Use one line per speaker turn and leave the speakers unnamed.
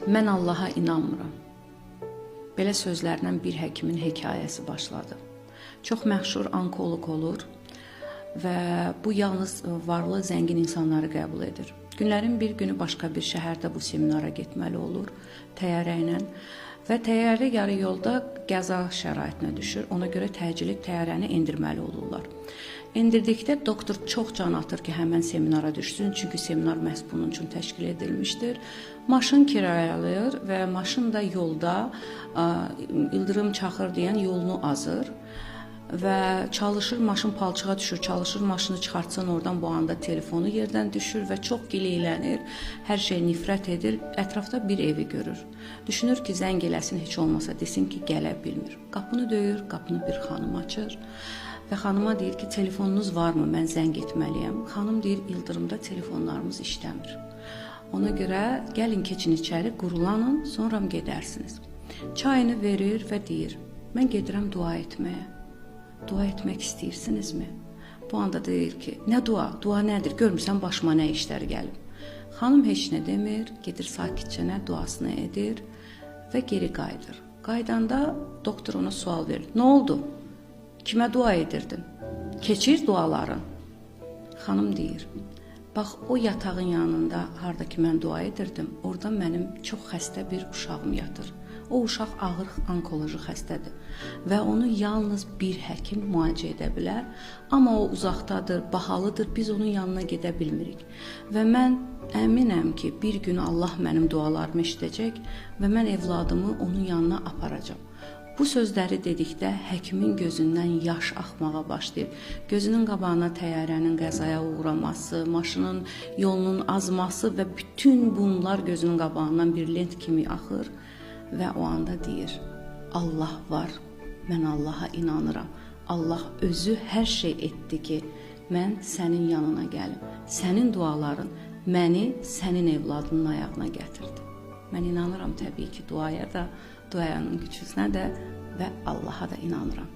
Mən Allaha inanmıram. Belə sözlərlə bir həkimin hekayəsi başladı. Çox məşhur onkoloq olur və bu yalnız varlı, zəngin insanları qəbul edir. Günlərin bir günü başqa bir şəhərdə bu seminara getməli olur təyyarə ilə və təyyarə yarı yolda qəza şəraitinə düşür. Ona görə təcili təyyarəni endirməli olurlar. Endirdikdə doktor çox can atır ki, həmən seminara düşsün, çünki seminar məhz bunun üçün təşkil edilmişdir. Maşın kirayalayır və maşın da yolda ildırım çaxır deyən yolunu azır və çalışır, maşın palçığa düşür, çalışır maşını çıxartsın oradan, bu anda telefonu yerdən düşür və çox gileylənir, hər şey nifrət edir, ətrafda bir evi görür. Düşünür ki, zəng eləsin, heç olmasa desin ki, gələ bilmir. Qapını döyür, qapını bir xanım açır və xanıma deyir ki, telefonunuz varmı, mən zəng etməliyəm. Xanım deyir, ildırımda telefonlarımız işləmir. Ona görə gəlin keçin içəri, qurulanın, sonra gedərsiniz. Çayını verir və deyir, mən gedirəm dua etməyə. Dua etmək istəyirsinizmi? Bu anda deyir ki, nə dua? Dua nədir? Görmürsən başıma nə işlər gəlib. Xanım heç nə demir, gedir sakitcənə duasını edir və geri qayıdır. Qaydanda doktor ona sual verir. Nə oldu? Kimə dua edirdin? Keçir duaların. Xanım deyir, bax o yatağın yanında harda ki mən dua edirdim, orada mənim çox xəstə bir uşağım yatır. O uşaq ağır onkoloji xəstədir və onu yalnız bir həkim müalicə edə bilər, amma o uzaqdadır, bahalıdır, biz onun yanına gedə bilmirik. Və mən əminəm ki, bir gün Allah mənim dualarımı eşidəcək və mən evladımı onun yanına aparacam. Bu sözləri dedikdə həkimin gözündən yaş axmağa başlayır. Gözünün qabağına təyyarənin qəzaya uğraması, maşının yolunun azması və bütün bunlar gözünün qabağından bir lent kimi axır və o anda deyir, Allah var, mən Allaha inanıram. Allah özü hər şey etdi ki, mən sənin yanına gəlim. Sənin duaların məni sənin evladının ayağına gətirdi. Mən inanıram təbii ki, duaya da, duanın gücünə də və Allaha da inanıram.